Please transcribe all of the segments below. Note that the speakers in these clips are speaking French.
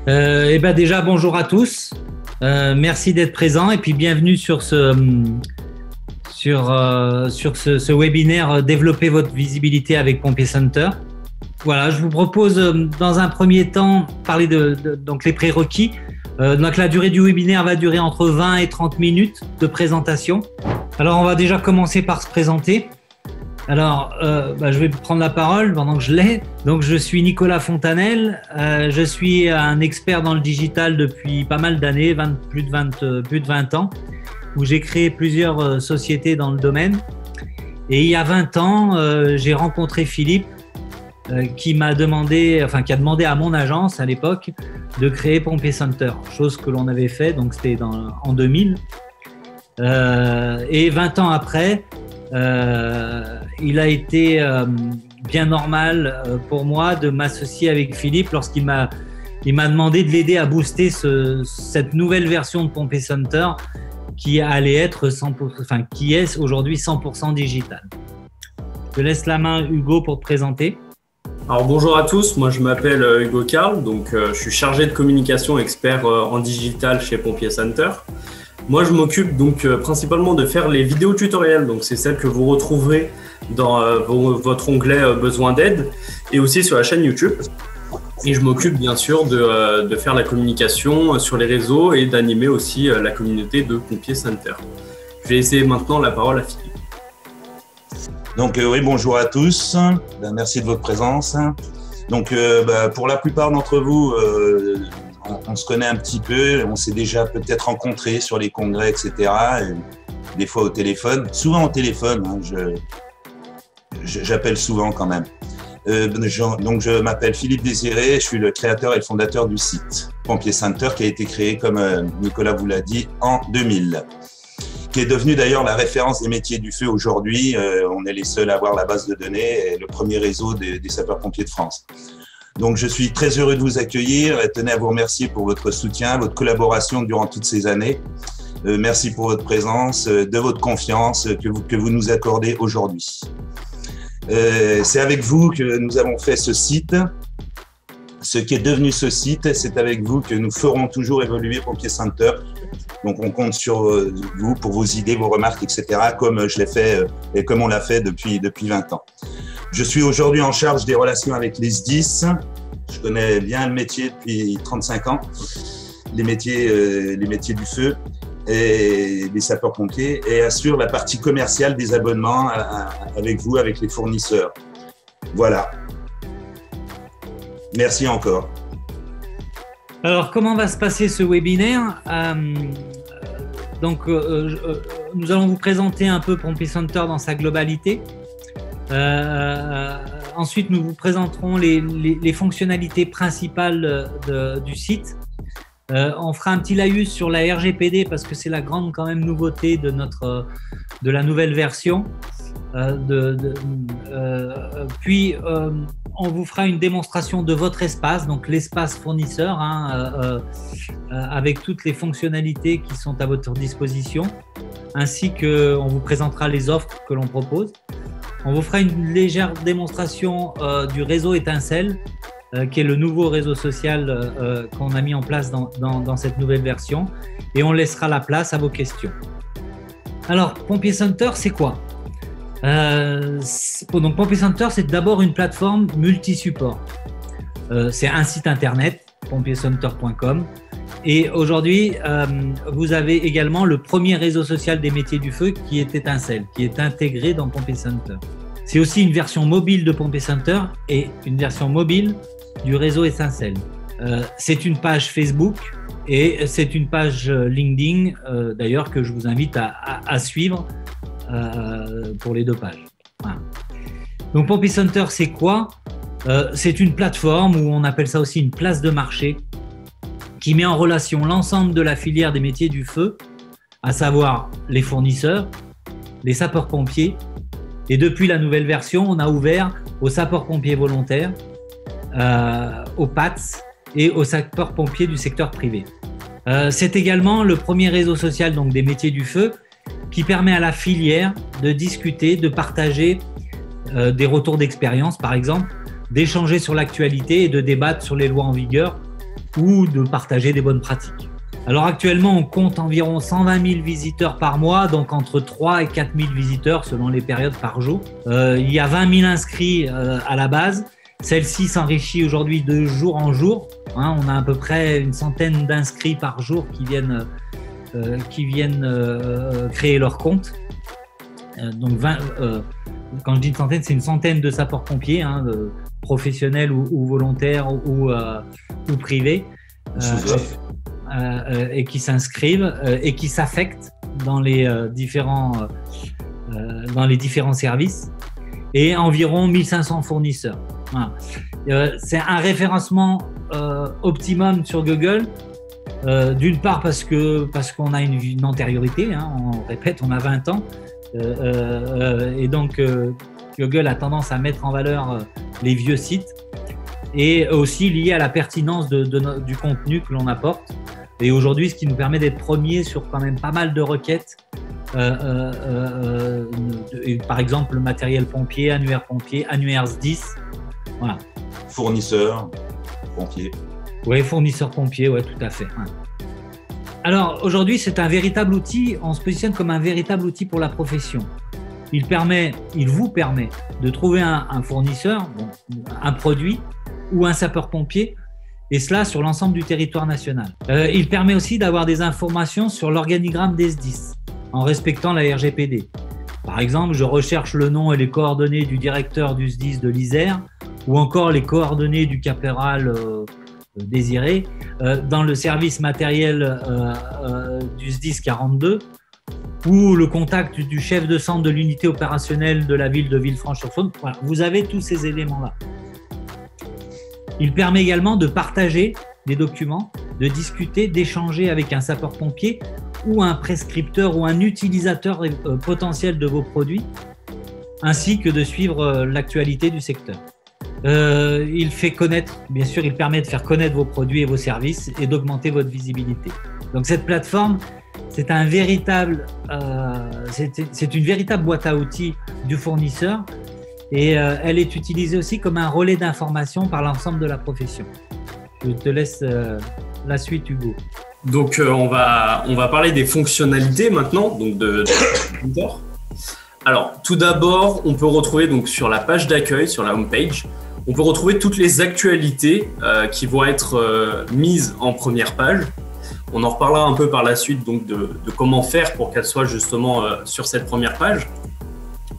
Déjà, bonjour à tous. Merci d'être présents et puis bienvenue sur ce webinaire Développer votre visibilité avec Pompier Center. Voilà, je vous propose dans un premier temps parler donc les prérequis. Donc la durée du webinaire va durer entre 20 et 30 minutes de présentation. Alors on va déjà commencer par se présenter. Alors, je vais prendre la parole pendant que je l'ai. Donc, je suis Nicolas Fontanel. Je suis un expert dans le digital depuis pas mal d'années, plus de 20 ans, où j'ai créé plusieurs sociétés dans le domaine. Et il y a 20 ans, j'ai rencontré Philippe, qui a demandé à mon agence à l'époque de créer Pompier Center, chose que l'on avait fait. Donc, c'était en 2000. Et 20 ans après, il a été bien normal pour moi de m'associer avec Philippe lorsqu'il m'a demandé de l'aider à booster cette nouvelle version de Pompier Center qui allait être qui est aujourd'hui 100% digital. Je laisse la main Hugo pour te présenter. Alors bonjour à tous, moi je m'appelle Hugo Carl, donc je suis chargé de communication expert en digital chez Pompier Center. Moi, je m'occupe donc principalement de faire les vidéos tutoriels, donc c'est celles que vous retrouverez dans votre onglet Besoin d'aide et aussi sur la chaîne YouTube. Et je m'occupe bien sûr de faire la communication sur les réseaux et d'animer aussi la communauté de Pompier Center. Je vais laisser maintenant la parole à Philippe. Donc oui, bonjour à tous, merci de votre présence. Donc pour la plupart d'entre vous, on se connaît un petit peu, on s'est déjà peut-être rencontrés sur les congrès, etc. Et des fois au téléphone, souvent au téléphone, j'appelle souvent quand même. Donc je m'appelle Philippe Désiré, je suis le créateur et le fondateur du site Pompier Center qui a été créé, comme Nicolas vous l'a dit, en 2000. Qui est devenu d'ailleurs la référence des métiers du feu aujourd'hui. On est les seuls à avoir la base de données et le premier réseau des sapeurs-pompiers de France. Donc, je suis très heureux de vous accueillir et tenais à vous remercier pour votre soutien, votre collaboration durant toutes ces années. Merci pour votre présence, de votre confiance que vous nous accordez aujourd'hui. C'est avec vous que nous avons fait ce site. Ce qui est devenu ce site, c'est avec vous que nous ferons toujours évoluer Pompier Center. Donc, on compte sur vous pour vos idées, vos remarques, etc., comme je l'ai fait et comme on l'a fait depuis 20 ans. Je suis aujourd'hui en charge des relations avec les SDIS. Je connais bien le métier depuis 35 ans, les métiers du feu et des sapeurs-pompiers, et assure la partie commerciale des abonnements avec vous, avec les fournisseurs. Voilà. Merci encore. Alors, comment va se passer ce webinaire ? Nous allons vous présenter un peu Pompier Center dans sa globalité. Ensuite, nous vous présenterons les fonctionnalités principales du site. On fera un petit laïus sur la RGPD parce que c'est la grande quand même nouveauté de la nouvelle version. Puis, on vous fera une démonstration de votre espace, donc l'espace fournisseur, avec toutes les fonctionnalités qui sont à votre disposition, ainsi qu'on vous présentera les offres que l'on propose. On vous fera une légère démonstration du réseau Étincelle, qui est le nouveau réseau social qu'on a mis en place dans cette nouvelle version, et on laissera la place à vos questions. Alors, Pompier Center, c'est quoi ? Donc, Pompier Center, c'est d'abord une plateforme multi-support. C'est un site internet, pompiercenter.com. Et aujourd'hui, vous avez également le premier réseau social des métiers du feu qui est Étincelle, qui est intégré dans Pompier Center. C'est aussi une version mobile de Pompier Center et une version mobile du réseau Étincelle. C'est une page Facebook et c'est une page LinkedIn, d'ailleurs, que je vous invite à suivre pour les deux pages. Voilà. Donc, Pompier Center, c'est quoi ? C'est une plateforme, ou on appelle ça aussi une place de marché, qui met en relation l'ensemble de la filière des métiers du feu, à savoir les fournisseurs, les sapeurs-pompiers, et depuis la nouvelle version, on a ouvert aux sapeurs-pompiers volontaires, aux PATS et aux sapeurs-pompiers du secteur privé. C'est également le premier réseau social donc, des métiers du feu qui permet à la filière de discuter, de partager des retours d'expérience par exemple, d'échanger sur l'actualité et de débattre sur les lois en vigueur ou de partager des bonnes pratiques. Alors actuellement, on compte environ 120 000 visiteurs par mois, donc entre 3 et 4 000 visiteurs selon les périodes par jour. Il y a 20 000 inscrits à la base. Celle-ci s'enrichit aujourd'hui de jour en jour. On a à peu près une centaine d'inscrits par jour qui viennent créer leur compte. Donc quand je dis une centaine, c'est une centaine de sapeurs-pompiers, professionnels ou volontaires ou privés. Et qui s'inscrivent et qui s'affectent dans les différents services, et environ 1500 fournisseurs. Voilà. C'est un référencement optimum sur Google, d'une part parce qu'on a une antériorité, on répète, on a 20 ans, et donc Google a tendance à mettre en valeur les vieux sites, et aussi lié à la pertinence du contenu que l'on apporte. Et aujourd'hui, ce qui nous permet d'être premiers sur quand même pas mal de requêtes, par exemple le matériel pompier, annuaire SDIS. Voilà. Fournisseur pompier. Oui, fournisseur pompier, ouais, tout à fait. Ouais. Alors aujourd'hui, c'est un véritable outil, on se positionne comme un véritable outil pour la profession. Il vous permet de trouver un fournisseur, un produit ou un sapeur-pompier, et cela sur l'ensemble du territoire national. Il permet aussi d'avoir des informations sur l'organigramme des SDIS, en respectant la RGPD. Par exemple, je recherche le nom et les coordonnées du directeur du SDIS de l'Isère, ou encore les coordonnées du caporal désiré, dans le service matériel du SDIS 42, ou le contact du chef de centre de l'unité opérationnelle de la ville de Villefranche-sur-Saône. Voilà, vous avez tous ces éléments-là. Il permet également de partager des documents, de discuter, d'échanger avec un sapeur-pompier ou un prescripteur ou un utilisateur potentiel de vos produits, ainsi que de suivre l'actualité du secteur. Il permet de faire connaître vos produits et vos services et d'augmenter votre visibilité. Donc cette plateforme, c'est une véritable boîte à outils du fournisseur. Et elle est utilisée aussi comme un relais d'information par l'ensemble de la profession. Je te laisse la suite, Hugo. Donc, on va parler des fonctionnalités maintenant, donc de Twitter. Alors, tout d'abord, on peut retrouver donc sur la page d'accueil, sur la homepage, on peut retrouver toutes les actualités qui vont être mises en première page. On en reparlera un peu par la suite donc de comment faire pour qu'elles soient justement sur cette première page.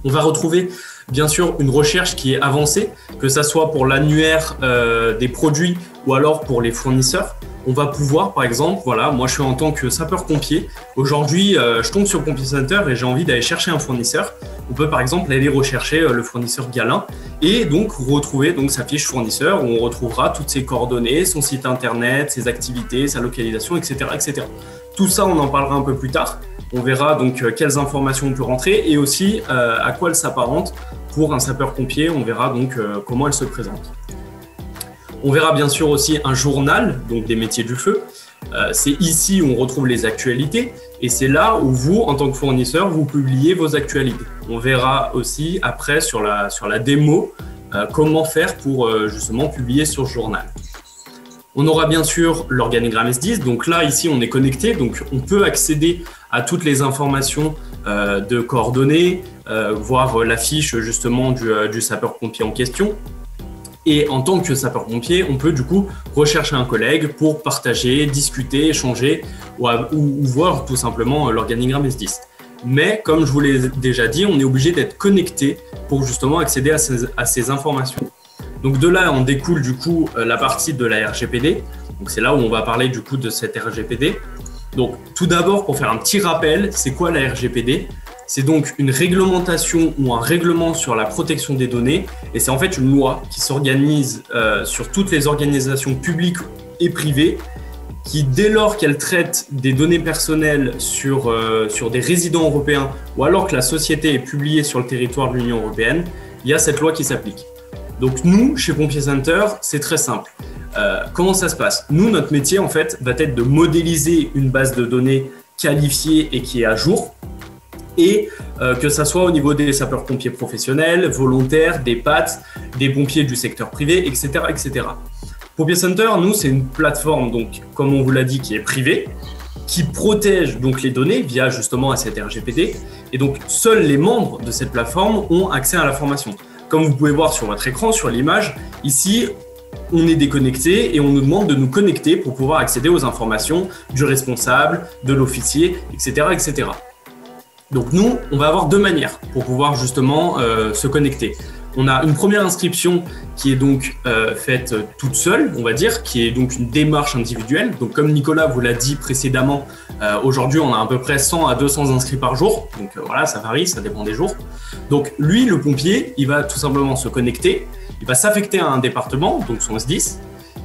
On va retrouver bien sûr une recherche qui est avancée, que ça soit pour l'annuaire des produits ou alors pour les fournisseurs. On va pouvoir, par exemple, moi je suis en tant que sapeur-pompier. Aujourd'hui, je tombe sur Pompier Center et j'ai envie d'aller chercher un fournisseur. On peut par exemple aller rechercher le fournisseur Galin et donc retrouver sa fiche fournisseur où on retrouvera toutes ses coordonnées, son site internet, ses activités, sa localisation, etc., etc. Tout ça, on en parlera un peu plus tard. On verra donc quelles informations on peut rentrer et aussi à quoi elle s'apparente pour un sapeur-pompier. On verra donc comment elle se présente. On verra bien sûr aussi un journal donc des métiers du feu. C'est ici où on retrouve les actualités et c'est là où vous, en tant que fournisseur, vous publiez vos actualités. On verra aussi après sur la démo comment faire pour justement publier sur ce journal. On aura bien sûr l'organigramme SDIS. Donc là, ici, on est connecté. Donc, on peut accéder à toutes les informations de coordonnées, voir la fiche justement du sapeur-pompier en question. Et en tant que sapeur-pompier, on peut du coup rechercher un collègue pour partager, discuter, échanger ou voir tout simplement l'organigramme SDIS. Mais comme je vous l'ai déjà dit, on est obligé d'être connecté pour justement accéder à ces informations. Donc de là, on découle du coup la partie de la RGPD. Donc c'est là où on va parler du coup de cette RGPD. Donc tout d'abord, pour faire un petit rappel, c'est quoi la RGPD ? C'est donc une réglementation ou un règlement sur la protection des données et c'est en fait une loi qui s'organise sur toutes les organisations publiques et privées qui, dès lors qu'elles traitent des données personnelles sur des résidents européens ou alors que la société est publiée sur le territoire de l'Union européenne, il y a cette loi qui s'applique. Donc nous, chez Pompier Center, c'est très simple. Comment ça se passe ? Nous, notre métier en fait va être de modéliser une base de données qualifiée et qui est à jour. Et que ça soit au niveau des sapeurs-pompiers professionnels, volontaires, des PAT, des pompiers du secteur privé, etc., etc. Pompier Center, nous, c'est une plateforme, donc, comme on vous l'a dit, qui est privée, qui protège donc les données via justement cette RGPD. Et donc, seuls les membres de cette plateforme ont accès à l'information. Comme vous pouvez voir sur votre écran, sur l'image, ici, on est déconnecté et on nous demande de nous connecter pour pouvoir accéder aux informations du responsable, de l'officier, etc., etc. Donc nous, on va avoir deux manières pour pouvoir justement se connecter. On a une première inscription qui est donc faite toute seule, on va dire, qui est donc une démarche individuelle. Donc comme Nicolas vous l'a dit précédemment, aujourd'hui on a à peu près 100 à 200 inscrits par jour. Donc voilà, ça varie, ça dépend des jours. Donc lui, le pompier, il va tout simplement se connecter, il va s'affecter à un département, donc son SDIS.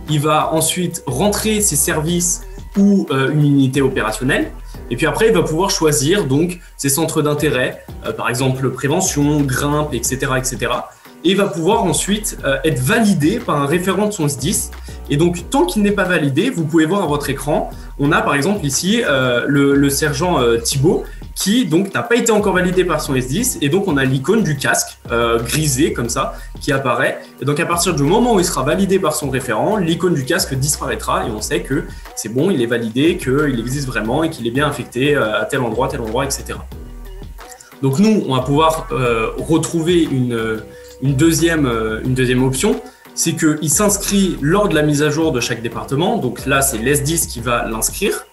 Il va ensuite rentrer ses services ou une unité opérationnelle. Et puis après, il va pouvoir choisir donc ses centres d'intérêt, par exemple prévention, grimpe, etc., etc. Et il va pouvoir ensuite être validé par un référent de son SDIS. Et donc, tant qu'il n'est pas validé, vous pouvez voir à votre écran, on a par exemple ici le sergent Thibault qui donc n'a pas été encore validé par son SDIS. Et donc, on a l'icône du casque grisé comme ça qui apparaît. Et donc, à partir du moment où il sera validé par son référent, l'icône du casque disparaîtra et on sait que c'est bon, il est validé, qu'il existe vraiment et qu'il est bien affecté à tel endroit, etc. Donc, nous, on va pouvoir retrouver une deuxième option, c'est qu'il s'inscrit lors de la mise à jour de chaque département. Donc là, c'est l'SDIS qui va l'inscrire.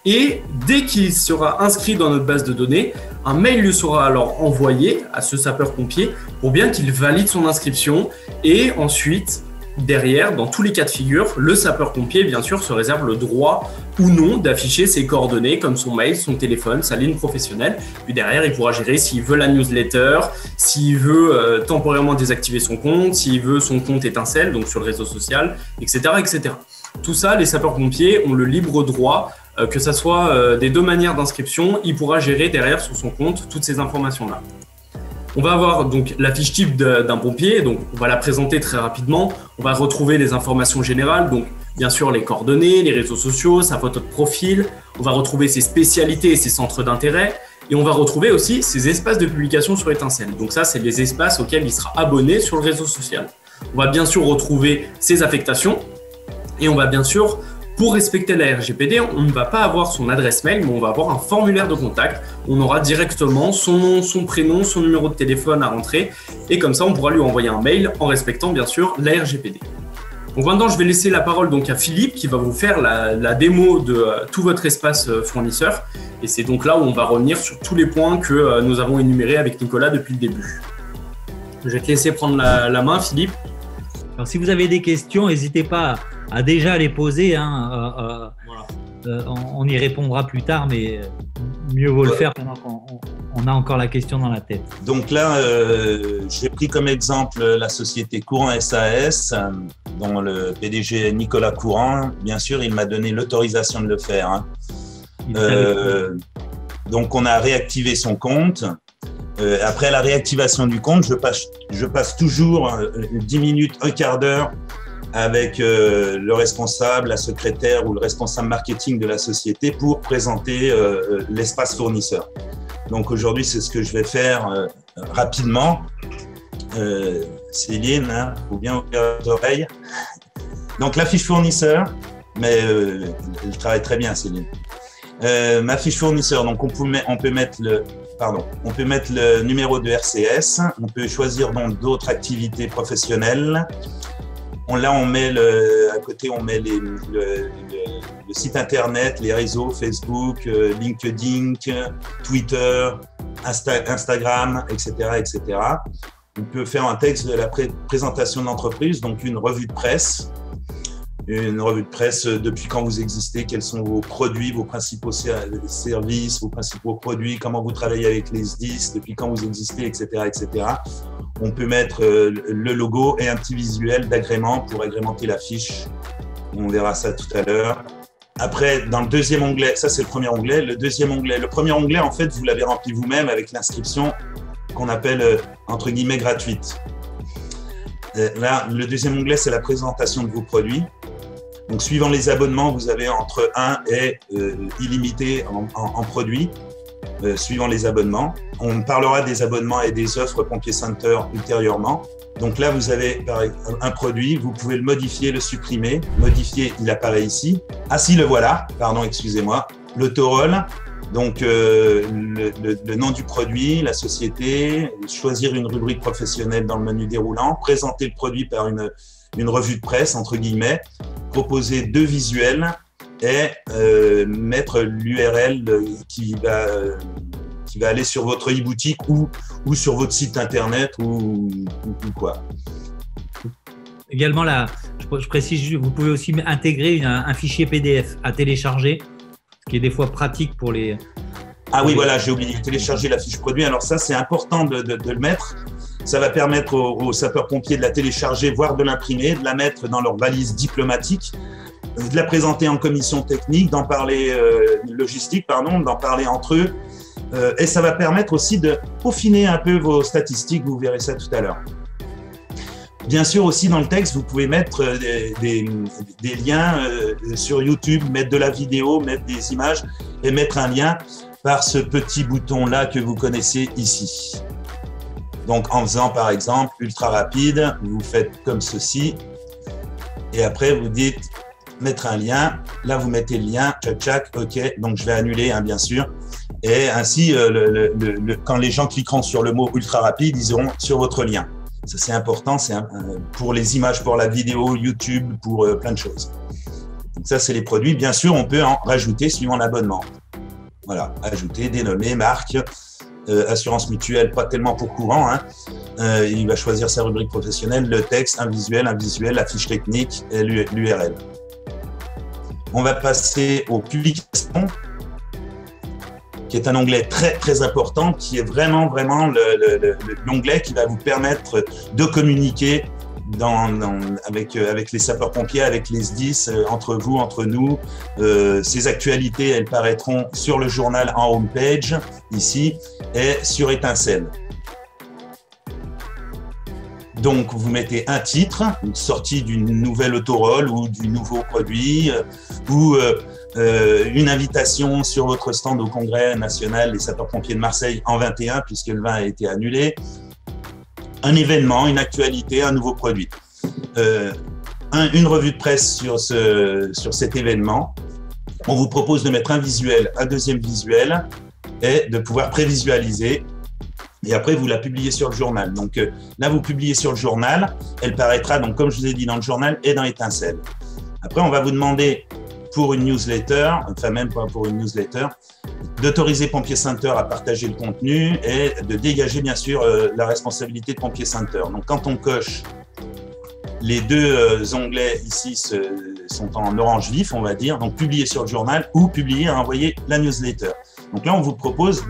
Et dès qu'il sera inscrit dans notre base de données, un mail lui sera alors envoyé à ce sapeur-pompier pour bien qu'il valide son inscription. Et ensuite, derrière, dans tous les cas de figure, le sapeur-pompier, bien sûr, se réserve le droit ou non d'afficher ses coordonnées comme son mail, son téléphone, sa ligne professionnelle. Puis derrière, il pourra gérer s'il veut la newsletter, s'il veut temporairement désactiver son compte, s'il veut son compte étincelle, donc sur le réseau social, etc., etc. Tout ça, les sapeurs-pompiers ont le libre droit, que ça soit des deux manières d'inscription, il pourra gérer derrière sur son compte toutes ces informations-là. On va avoir donc la fiche type d'un pompier, donc on va la présenter très rapidement. On va retrouver les informations générales, donc bien sûr les coordonnées, les réseaux sociaux, sa photo de profil. On va retrouver ses spécialités et ses centres d'intérêt. Et on va retrouver aussi ses espaces de publication sur Étincelle. Donc ça, c'est les espaces auxquels il sera abonné sur le réseau social. On va bien sûr retrouver ses affectations. Et on va bien sûr, pour respecter la RGPD, on ne va pas avoir son adresse mail, mais on va avoir un formulaire de contact. On aura directement son nom, son prénom, son numéro de téléphone à rentrer. Et comme ça, on pourra lui envoyer un mail en respectant bien sûr la RGPD. Donc maintenant, je vais laisser la parole donc à Philippe qui va vous faire la démo de tout votre espace fournisseur. Et c'est donc là où on va revenir sur tous les points que nous avons énumérés avec Nicolas depuis le début. Je vais te laisser prendre la main, Philippe. Alors, si vous avez des questions, n'hésitez pas à déjà les poser. Voilà. On y répondra plus tard, mais mieux vaut le faire pendant qu'on a encore la question dans la tête. Donc là, j'ai pris comme exemple la société Courant SAS, dont le PDG Nicolas Courant. Bien sûr, il m'a donné l'autorisation de le faire. Donc, on a réactivé son compte. Après la réactivation du compte, je passe toujours 10 minutes, un quart d'heure avec le responsable, la secrétaire ou le responsable marketing de la société pour présenter l'espace fournisseur. Donc aujourd'hui, c'est ce que je vais faire rapidement. Céline, faut bien ouvrir les oreilles. Donc la fiche fournisseur, mais elle travaille très bien, Céline. Ma fiche fournisseur, donc on peut mettre le numéro de RCS, on peut choisir donc d'autres activités professionnelles. Là, on met à côté, on met le site internet, les réseaux Facebook, LinkedIn, Twitter, Instagram, etc., etc. On peut faire un texte de la présentation d'entreprise, donc une revue de presse. Une revue de presse depuis quand vous existez, quels sont vos produits, vos principaux services, vos principaux produits, comment vous travaillez avec les SDIS, depuis quand vous existez, etc., etc. On peut mettre le logo et un petit visuel d'agrément pour agrémenter la fiche. On verra ça tout à l'heure. Après, dans le deuxième onglet, ça c'est le premier onglet. Le premier onglet, en fait, vous l'avez rempli vous-même avec l'inscription qu'on appelle entre guillemets gratuite. Là, le deuxième onglet, c'est la présentation de vos produits. Donc, suivant les abonnements, vous avez entre 1 et illimité en produits. suivant les abonnements. On parlera des abonnements et des offres Pompier Center ultérieurement. Donc là, vous avez un produit, vous pouvez le modifier, le supprimer. Modifier, il apparaît ici. Ah si, le voilà, pardon, excusez-moi. L'autorôle, donc le nom du produit, la société, choisir une rubrique professionnelle dans le menu déroulant, présenter le produit par une revue de presse, entre guillemets, proposer 2 visuels et mettre l'URL qui va aller sur votre e-boutique ou sur votre site internet ou quoi. Également, là, je précise, vous pouvez aussi intégrer un fichier PDF à télécharger, ce qui est des fois pratique pour les… Ah oui, voilà, j'ai oublié de télécharger la fiche produit. Alors ça, c'est important de le mettre. Ça va permettre aux sapeurs-pompiers de la télécharger, voire de l'imprimer, de la mettre dans leur valise diplomatique, de la présenter en commission technique, d'en parler logistique, d'en parler entre eux. Et ça va permettre aussi de peaufiner un peu vos statistiques, vous verrez ça tout à l'heure. Bien sûr, aussi dans le texte, vous pouvez mettre des liens sur YouTube, mettre de la vidéo, mettre des images et mettre un lien par ce petit bouton-là que vous connaissez ici. Donc, en faisant par exemple ultra rapide, vous faites comme ceci et après vous dites mettre un lien. Là, vous mettez le lien, tchac, ok. Donc, je vais annuler, bien sûr. Et ainsi, quand les gens cliqueront sur le mot ultra rapide, ils iront sur votre lien. Ça, c'est important, c'est pour les images, pour la vidéo, YouTube, pour plein de choses. Donc ça, c'est les produits. Bien sûr, on peut en rajouter suivant l'abonnement. Voilà, ajouter, dénommer, marque, assurance mutuelle, pas tellement pour courant. Il va choisir sa rubrique professionnelle, le texte, un visuel, la fiche technique et l'URL. On va passer aux publications, qui est un onglet très, très important, qui est vraiment l'onglet qui va vous permettre de communiquer avec les sapeurs-pompiers, avec les SDIS, entre vous, entre nous. Ces actualités, elles paraîtront sur le journal en homepage, ici, et sur Étincelle. Donc, vous mettez un titre, une sortie d'une nouvelle autorôle ou du nouveau produit, ou une invitation sur votre stand au Congrès national des sapeurs-pompiers de Marseille en 21, puisque le 20 a été annulé. Un événement, une actualité, un nouveau produit. Une revue de presse sur cet événement. On vous propose de mettre un visuel, un deuxième visuel, et de pouvoir prévisualiser. Et après, vous la publiez sur le journal. Donc là, vous publiez sur le journal. Elle paraîtra, donc, comme je vous ai dit, dans le journal et dans Étincelle. Après, on va vous demander pour une newsletter, enfin même pas pour une newsletter, d'autoriser Pompier Center à partager le contenu et de dégager, bien sûr, la responsabilité de Pompier Center. Donc, quand on coche, les 2 onglets ici sont en orange vif, on va dire, donc publier sur le journal ou publier et envoyer la newsletter. Donc là, on vous propose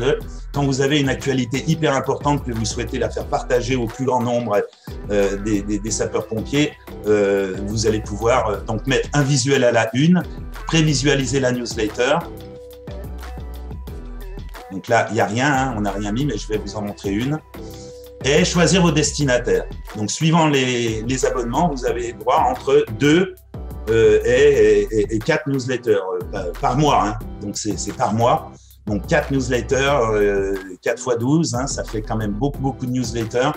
quand vous avez une actualité hyper importante que vous souhaitez la faire partager au plus grand nombre des sapeurs-pompiers, vous allez pouvoir donc mettre un visuel à la une, prévisualiser la newsletter. Donc là, il n'y a rien, on n'a rien mis, mais je vais vous en montrer une. Et choisir vos destinataires. Donc, suivant les abonnements, vous avez droit entre 2 et 4 newsletters par mois. Donc, c'est par mois. Donc, 4 newsletters, 4 x 12, ça fait quand même beaucoup de newsletters.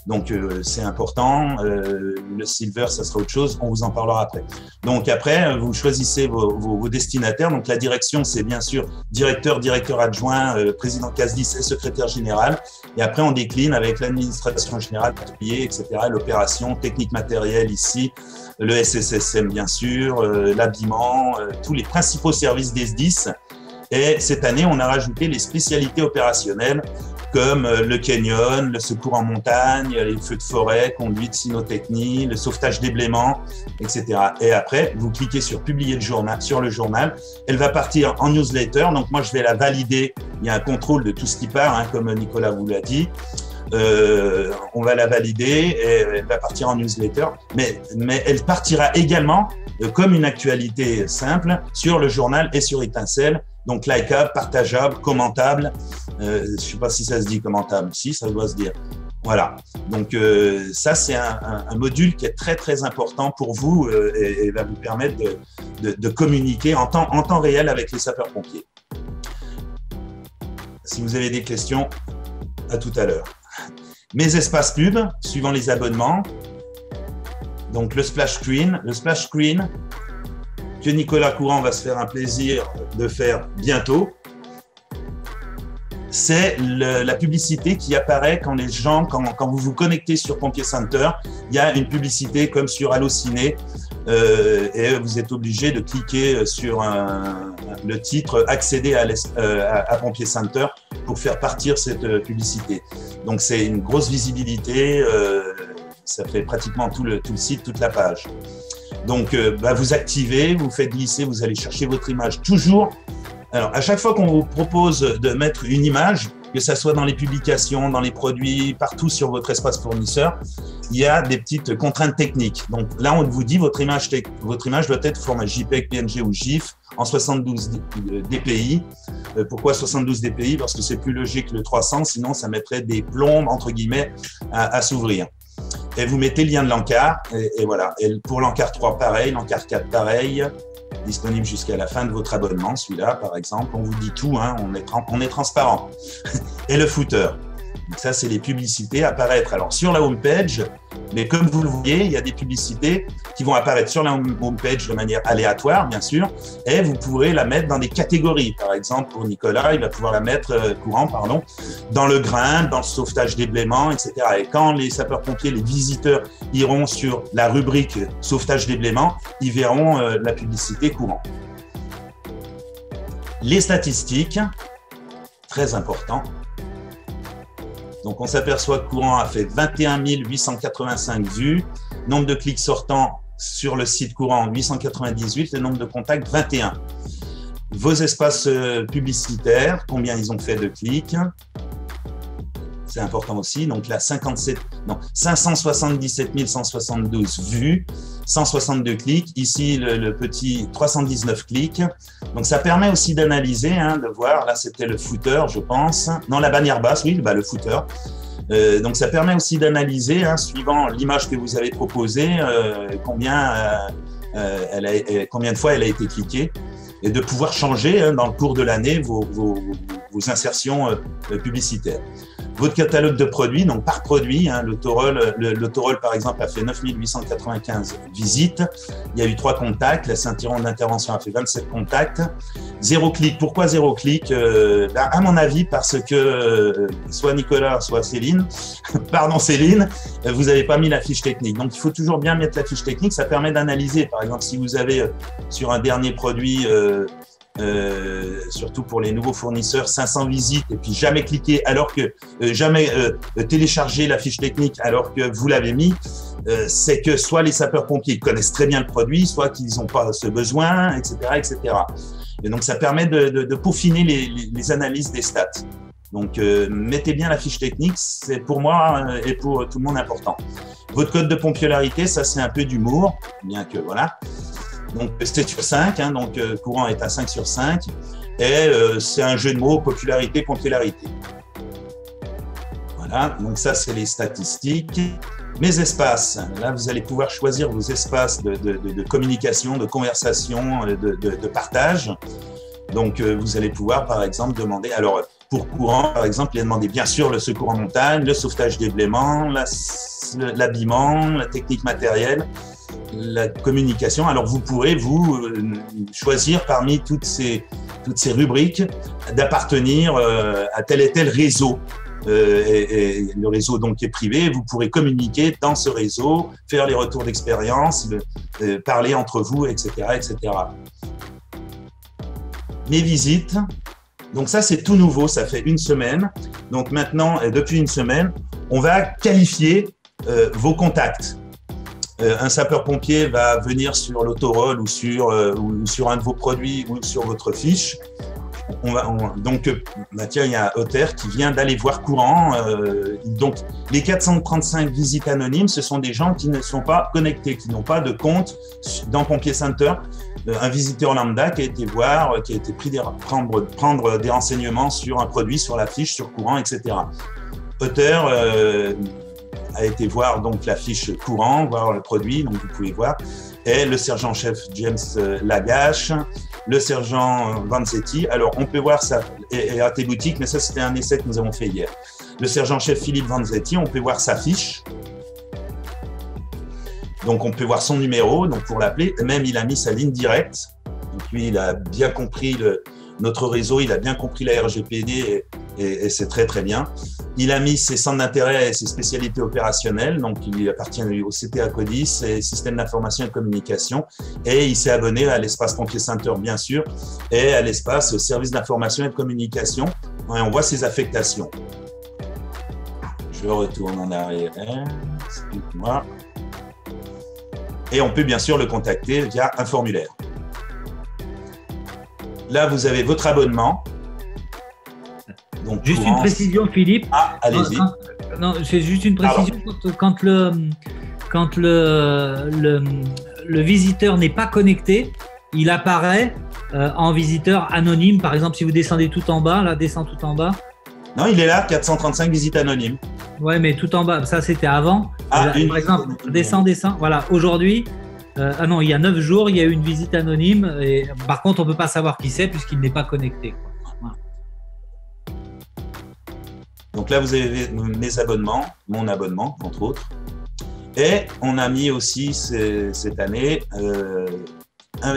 Donc, c'est important. Le silver, ça sera autre chose. On vous en parlera après. Donc, après, vous choisissez vos destinataires. Donc, la direction, c'est bien sûr directeur adjoint, président CASDIS et secrétaire général. Et après, on décline avec l'administration générale, etc., l'opération, technique matérielle ici, le SSSM, bien sûr, l'habillement, tous les principaux services des SDIS. Et cette année, on a rajouté les spécialités opérationnelles comme le canyon, le secours en montagne, les feux de forêt, conduite, cynotechnie, le sauvetage des blêments, etc. Et après, vous cliquez sur publier sur le journal. Elle va partir en newsletter. Donc, moi, je vais la valider. Il y a un contrôle de tout ce qui part, comme Nicolas vous l'a dit. On va la valider et elle va partir en newsletter. Mais elle partira également comme une actualité simple sur le journal et sur Étincelle. Donc, likeable, partageable, commentable. Je ne sais pas si ça se dit commentable. Si, ça doit se dire. Voilà. Donc, ça, c'est un module qui est très, très important pour vous et va vous permettre de communiquer en temps réel avec les sapeurs-pompiers. si vous avez des questions, à tout à l'heure. Mes espaces pub, suivant les abonnements. Donc, le splash screen. Le splash screen que Nicolas Courant va se faire un plaisir de faire bientôt. C'est la publicité qui apparaît quand les gens, quand vous vous connectez sur Pompier Center, il y a une publicité comme sur Allociné et vous êtes obligé de cliquer sur le titre « Accéder à Pompier Center » pour faire partir cette publicité. Donc, c'est une grosse visibilité, ça fait pratiquement tout le site, toute la page. Donc, vous activez, vous faites glisser, vous allez chercher votre image toujours. Alors, à chaque fois qu'on vous propose de mettre une image, que ça soit dans les publications, dans les produits, partout sur votre espace fournisseur, il y a des petites contraintes techniques. Donc là, on vous dit votre image doit être format JPEG, PNG ou GIF en 72 dpi. Pourquoi 72 dpi? Parce que c'est plus logique le 300, sinon ça mettrait des plombes, entre guillemets, à s'ouvrir. Et vous mettez le lien de l'encart, et voilà. Et pour l'encart 3, pareil, l'encart 4, pareil. Disponible jusqu'à la fin de votre abonnement, celui-là, par exemple. On vous dit tout, hein, on est transparent. Et le footer. Donc ça, c'est les publicités apparaître. Alors, sur la home page, mais comme vous le voyez, il y a des publicités qui vont apparaître sur la home page de manière aléatoire, bien sûr, et vous pourrez la mettre dans des catégories. Par exemple, pour Nicolas, il va pouvoir la mettre, dans le grain, dans le sauvetage des blêments, etc. Et quand les sapeurs-pompiers, les visiteurs iront sur la rubrique sauvetage des blêments, ils verront la publicité courant. Les statistiques, très important. Donc, on s'aperçoit que Courant a fait 21 885 vues, nombre de clics sortants sur le site Courant 898, le nombre de contacts 21. Vos espaces publicitaires, combien ils ont fait de clics, c'est important aussi. Donc là, 577 172 vues, 162 clics. Ici, le petit 319 clics. Donc ça permet aussi d'analyser, hein, de voir. Là, c'était le footer, je pense. Non, la bannière basse, oui, le footer. Donc ça permet aussi d'analyser, hein, suivant l'image que vous avez proposée, combien de fois elle a été cliquée, et de pouvoir changer, hein, dans le cours de l'année vos insertions publicitaires. Votre catalogue de produits, donc par produit, hein, le Torol, par exemple, a fait 9 895 visites. Il y a eu 3 contacts. La Saint-Iron d'intervention a fait 27 contacts. 0 clic. Pourquoi 0 clic? À mon avis, parce que soit Nicolas, soit Céline, pardon Céline, vous n'avez pas mis la fiche technique. Donc, il faut toujours bien mettre la fiche technique. Ça permet d'analyser. Par exemple, si vous avez sur un dernier produit, surtout pour les nouveaux fournisseurs, 500 visites et puis jamais cliquer alors que jamais télécharger la fiche technique alors que vous l'avez mis, c'est que soit les sapeurs-pompiers connaissent très bien le produit, soit qu'ils n'ont pas ce besoin, etc., etc. Et donc ça permet de peaufiner les analyses des stats. Donc mettez bien la fiche technique, c'est pour moi et pour tout le monde important. Votre code de pompiarité, ça c'est un peu d'humour, bien que voilà. Donc, c'est sur 5, hein, donc Courant est à 5 sur 5, et c'est un jeu de mots, popularité, pompiarité. Voilà, donc ça, c'est les statistiques. Mes espaces, là, vous allez pouvoir choisir vos espaces de communication, de conversation, de partage. Donc, vous allez pouvoir, par exemple, demander, alors, pour Courant, par exemple, il a demandé, bien sûr, le secours en montagne, le sauvetage des blêments, l'habillement, la technique matérielle, la communication. Alors, vous pourrez choisir parmi toutes ces rubriques d'appartenir à tel et tel réseau. Et le réseau donc est privé, vous pourrez communiquer dans ce réseau, faire les retours d'expérience, parler entre vous, etc., etc. Mes visites, donc ça c'est tout nouveau, ça fait une semaine. Donc maintenant, depuis une semaine, on va qualifier vos contacts. Un sapeur-pompier va venir sur l'Autorol ou sur un de vos produits ou sur votre fiche. Donc, tiens, il y a Otter qui vient d'aller voir Courant. Donc, les 435 visites anonymes, ce sont des gens qui ne sont pas connectés, qui n'ont pas de compte dans Pompier Center. Un visiteur lambda qui a été voir, qui a été prendre des renseignements sur un produit, sur la fiche, sur Courant, etc. Otter a été voir donc la fiche Courant, voir le produit, donc vous pouvez voir. Et le sergent-chef James Lagache le sergent Vanzetti. Alors, on peut voir ça à tes boutiques, mais ça, c'était un essai que nous avons fait hier. Le sergent-chef Philippe Vanzetti, on peut voir sa fiche. Donc, on peut voir son numéro, donc pour l'appeler. Même, il a mis sa ligne directe. Donc, lui, il a bien compris notre réseau, il a bien compris la RGPD et c'est très, très bien. Il a mis ses centres d'intérêt et ses spécialités opérationnelles. Donc, il appartient au CTA Codis, et système d'information et de communication. Et il s'est abonné à l'espace Pompier Center, bien sûr, et à l'espace service d'information et de communication. Et on voit ses affectations. Je retourne en arrière. Excuse-moi. Et on peut bien sûr le contacter via un formulaire. Là, vous avez votre abonnement. Donc, juste une précision, Philippe. Ah, allez-y. Non, c'est juste une précision. Quand le visiteur n'est pas connecté, il apparaît en visiteur anonyme. Par exemple, si vous descendez tout en bas, là, descend tout en bas. Non, il est là, 435 visites anonymes. Ouais, mais tout en bas, ça c'était avant. Ah, par exemple, descend. Voilà, aujourd'hui, non, il y a 9 jours, il y a eu une visite anonyme. Et, par contre, on ne peut pas savoir qui c'est puisqu'il n'est pas connecté. Voilà. Donc là, vous avez mes abonnements, mon abonnement, entre autres. Et on a mis aussi cette année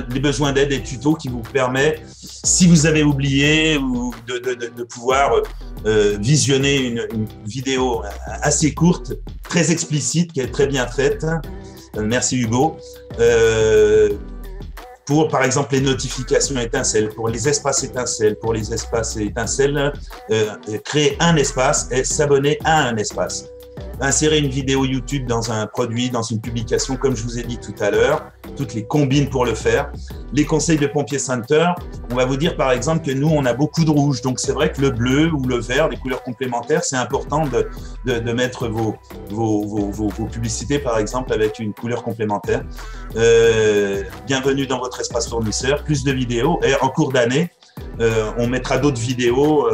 les besoins d'aide et tutos qui vous permet, si vous avez oublié, ou de pouvoir visionner une vidéo assez courte, très explicite, qui est très bien faite. Merci Hugo. Pour, par exemple, les notifications étincelles, pour les espaces étincelles, créer un espace et s'abonner à un espace. Insérer une vidéo YouTube dans un produit, dans une publication, comme je vous ai dit tout à l'heure, toutes les combines pour le faire. Les conseils de Pompier Center, on va vous dire par exemple que nous, on a beaucoup de rouge. Donc, c'est vrai que le bleu ou le vert, les couleurs complémentaires, c'est important de mettre vos publicités, par exemple, avec une couleur complémentaire. Bienvenue dans votre espace fournisseur, plus de vidéos. Et en cours d'année, on mettra d'autres vidéos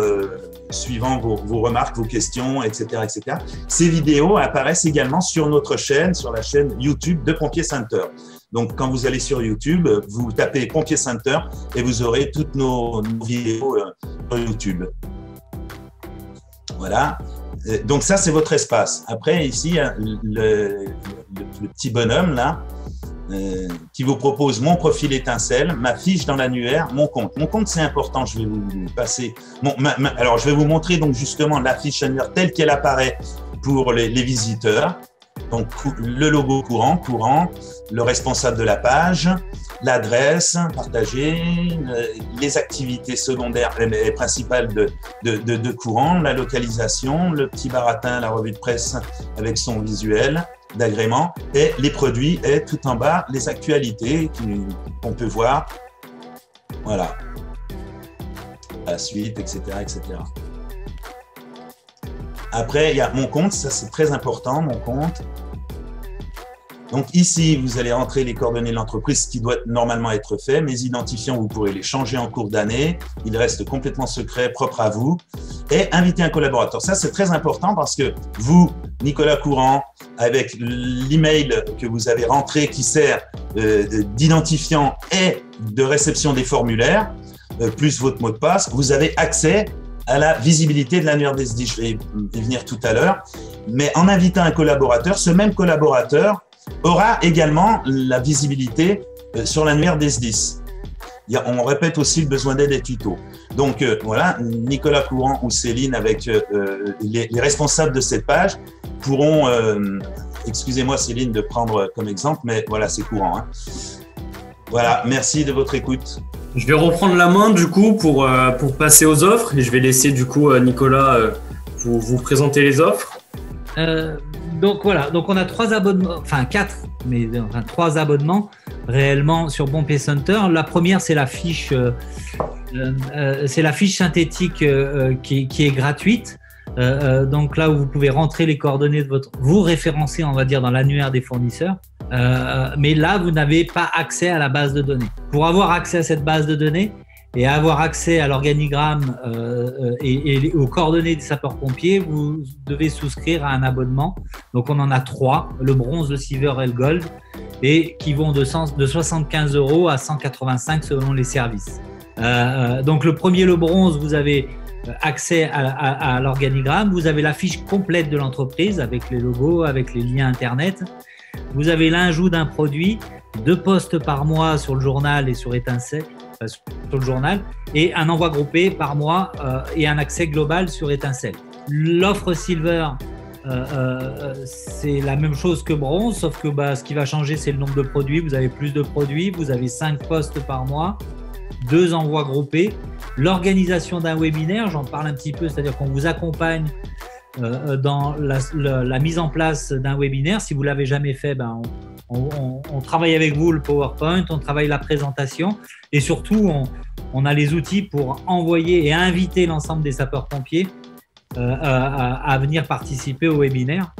suivant vos remarques, vos questions, etc., etc. Ces vidéos apparaissent également sur notre chaîne, sur la chaîne YouTube de Pompier Center. Donc, quand vous allez sur YouTube, vous tapez Pompier Center et vous aurez toutes nos vidéos sur YouTube. Voilà. Donc, ça, c'est votre espace. Après, ici, le petit bonhomme, là, qui vous propose mon profil étincelle, ma fiche dans l'annuaire, mon compte. Mon compte, c'est important, je vais vous passer. Alors, je vais vous montrer donc justement la fiche annuaire telle qu'elle apparaît pour les visiteurs. Donc, le logo courant, le responsable de la page, l'adresse partagée, les activités secondaires et principales de courant, la localisation, le petit baratin, la revue de presse avec son visuel d'agrément et les produits et tout en bas les actualités qu'on peut voir. Voilà. La suite, etc., etc. Après, il y a mon compte, ça c'est très important, mon compte. Donc ici, vous allez entrer les coordonnées de l'entreprise, ce qui doit normalement être fait. Mes identifiants, vous pourrez les changer en cours d'année. Ils restent complètement secrets, propres à vous. Et inviter un collaborateur. Ça, c'est très important parce que vous, Nicolas Courant, avec l'email que vous avez rentré qui sert d'identifiant et de réception des formulaires, plus votre mot de passe, vous avez accès à la visibilité de l'annuaire des SDIS. Je vais y venir tout à l'heure. Mais en invitant un collaborateur, ce même collaborateur aura également la visibilité sur l'annuaire des SDIS. On répète aussi le besoin d'aide et tuto. Donc voilà, Nicolas Courant ou Céline avec les responsables de cette page pourront, excusez-moi Céline de prendre comme exemple, mais voilà, c'est Courant. Hein. Voilà, merci de votre écoute. Je vais reprendre la main du coup pour passer aux offres et je vais laisser du coup Nicolas vous présenter les offres. Donc voilà, donc on a 3 abonnements, enfin 4, mais enfin 3 abonnements réellement sur Pompier Center. La première, c'est la fiche synthétique qui est gratuite. Donc là où vous pouvez rentrer les coordonnées de vous référencer, on va dire, dans l'annuaire des fournisseurs. Mais là, vous n'avez pas accès à la base de données. Pour avoir accès à cette base de données et avoir accès à l'organigramme et aux coordonnées des sapeurs-pompiers, vous devez souscrire à un abonnement. Donc, on en a 3, le bronze, le silver et le gold. et qui vont de 75 € à 185 selon les services. Donc le premier, le bronze, vous avez accès à l'organigramme, vous avez la fiche complète de l'entreprise avec les logos, avec les liens internet. Vous avez l'ajout d'un produit, 2 posts par mois sur le journal et sur Étincelle, sur le journal, et un envoi groupé par mois et un accès global sur Étincelle. L'offre Silver, c'est la même chose que bronze, sauf que ce qui va changer, c'est le nombre de produits. Vous avez plus de produits, vous avez 5 posts par mois, 2 envois groupés, l'organisation d'un webinaire, j'en parle un petit peu, c'est-à-dire qu'on vous accompagne dans la mise en place d'un webinaire. Si vous ne l'avez jamais fait, on travaille avec vous le PowerPoint, on travaille la présentation et surtout, on a les outils pour envoyer et inviter l'ensemble des sapeurs-pompiers à venir participer au webinaire.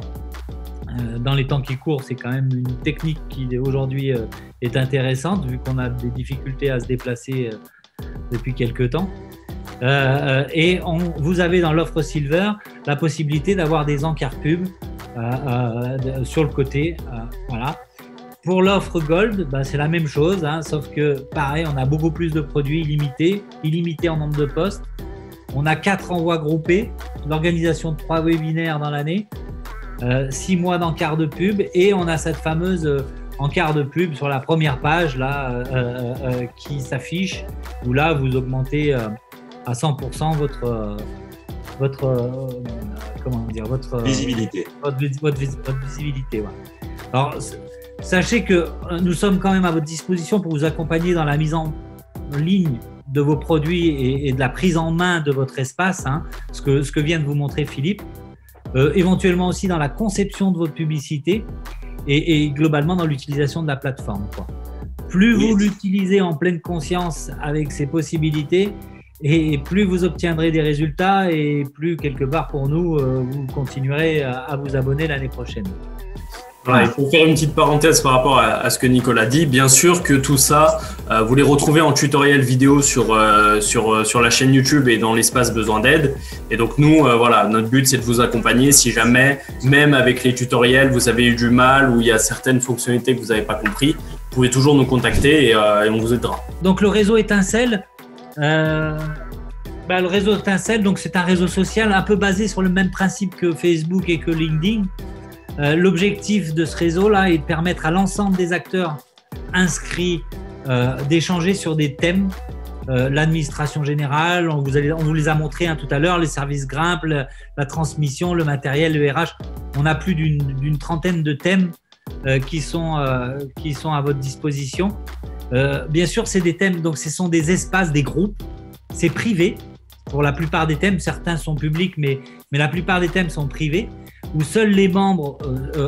Dans les temps qui courent, c'est quand même une technique qui aujourd'hui est intéressante vu qu'on a des difficultés à se déplacer depuis quelques temps. Et vous avez dans l'offre Silver la possibilité d'avoir des encarts pub sur le côté. Voilà. Pour l'offre Gold, c'est la même chose, sauf que pareil, on a beaucoup plus de produits illimités en nombre de postes. On a 4 envois groupés, l'organisation de 3 webinaires dans l'année, 6 mois d'encart de pub et on a cette fameuse encart de pub sur la première page là, qui s'affiche où là vous augmentez à 100% votre visibilité. Votre visibilité. Ouais. Alors, sachez que nous sommes quand même à votre disposition pour vous accompagner dans la mise en ligne de vos produits et de la prise en main de votre espace, ce que vient de vous montrer Philippe. Éventuellement aussi dans la conception de votre publicité et globalement dans l'utilisation de la plateforme, quoi. Plus vous l'utilisez en pleine conscience avec ses possibilités et plus vous obtiendrez des résultats et plus quelque part pour nous, vous continuerez à vous abonner l'année prochaine. Voilà, et pour faire une petite parenthèse par rapport à ce que Nicolas dit, bien sûr que tout ça, vous les retrouvez en tutoriel vidéo sur la chaîne YouTube et dans l'espace besoin d'aide. Et donc nous, notre but c'est de vous accompagner si jamais, même avec les tutoriels, vous avez eu du mal ou il y a certaines fonctionnalités que vous n'avez pas compris, vous pouvez toujours nous contacter et on vous aidera. Donc le réseau Étincelle, le réseau Étincelle, donc c'est un réseau social un peu basé sur le même principe que Facebook et que LinkedIn. L'objectif de ce réseau-là est de permettre à l'ensemble des acteurs inscrits d'échanger sur des thèmes. L'administration générale, on vous les a montrés tout à l'heure, les services grimpes, la transmission, le matériel, le RH. On a plus d'une trentaine de thèmes qui sont à votre disposition. Bien sûr, c'est des thèmes, donc ce sont des espaces, des groupes. C'est privé. Pour la plupart des thèmes, certains sont publics, mais la plupart des thèmes sont privés, où seuls les membres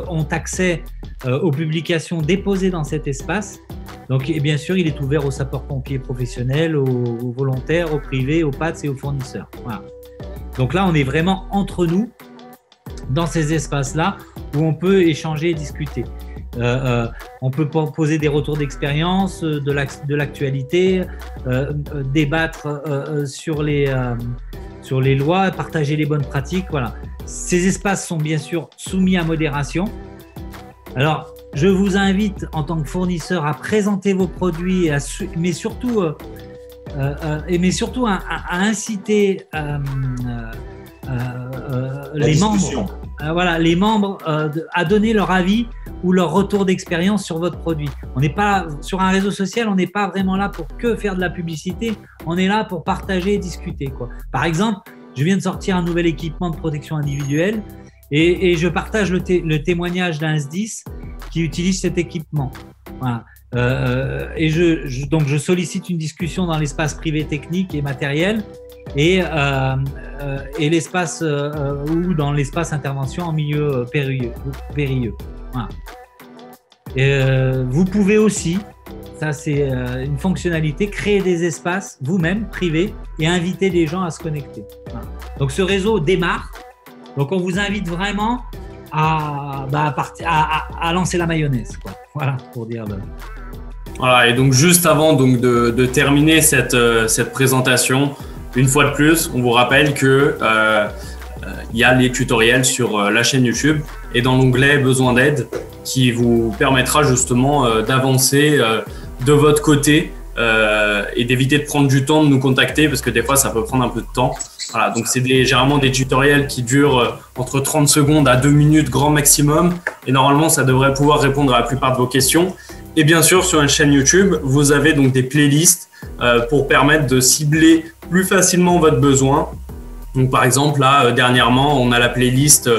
ont accès aux publications déposées dans cet espace. Donc, et bien sûr, il est ouvert aux sapeurs-pompiers professionnels, aux volontaires, aux privés, aux PATS et aux fournisseurs. Voilà. Donc là, on est vraiment entre nous, dans ces espaces-là, où on peut échanger et discuter. On peut poser des retours d'expérience, de l'actualité, débattre sur les lois, partager les bonnes pratiques. Voilà. Ces espaces sont bien sûr soumis à modération. Alors, je vous invite en tant que fournisseur à présenter vos produits, mais surtout à inciter les membres à donner leur avis ou leur retour d'expérience sur votre produit. On n'est pas sur un réseau social, on n'est pas vraiment là pour que faire de la publicité, on est là pour partager et discuter, quoi. Par exemple, je viens de sortir un nouvel équipement de protection individuelle et je partage le témoignage d'un SDIS qui utilise cet équipement. Voilà. Et donc je sollicite une discussion dans l'espace privé technique et matériel et l'espace ou dans l'espace intervention en milieu périlleux. Voilà. Vous pouvez aussi, ça c'est une fonctionnalité, créer des espaces vous-même privés et inviter des gens à se connecter. Voilà. Donc ce réseau démarre, donc on vous invite vraiment à lancer la mayonnaise, quoi. Voilà, pour dire. Voilà, et donc juste avant de terminer cette présentation, une fois de plus, on vous rappelle que il y a les tutoriels sur la chaîne YouTube et dans l'onglet besoin d'aide qui vous permettra justement d'avancer de votre côté et d'éviter de prendre du temps de nous contacter parce que des fois ça peut prendre un peu de temps. Voilà, donc c'est généralement des tutoriels qui durent entre 30 secondes à 2 minutes grand maximum et normalement ça devrait pouvoir répondre à la plupart de vos questions. Et bien sûr sur une chaîne YouTube, vous avez donc des playlists pour permettre de cibler plus facilement votre besoin. Donc par exemple là dernièrement on a la playlist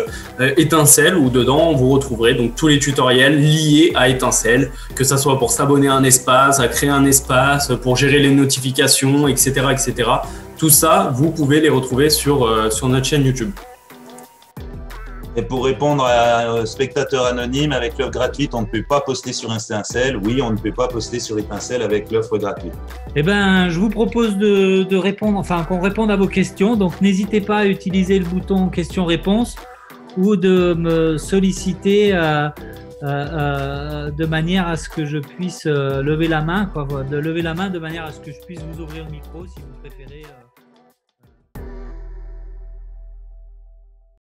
Étincelle où dedans vous retrouverez donc tous les tutoriels liés à Étincelle, que ça soit pour s'abonner à un espace, à créer un espace, pour gérer les notifications, etc. etc. Tout ça, vous pouvez les retrouver sur notre chaîne YouTube. Et pour répondre à un spectateur anonyme, avec l'offre gratuite, on ne peut pas poster sur Étincelle. Oui, on ne peut pas poster sur Étincelle avec l'offre gratuite. Eh ben, je vous propose de répondre, enfin qu'on réponde à vos questions. Donc, n'hésitez pas à utiliser le bouton questions-réponses ou de me solliciter de manière à ce que je puisse lever la main, de lever la main de manière à ce que je puisse vous ouvrir le micro si vous préférez.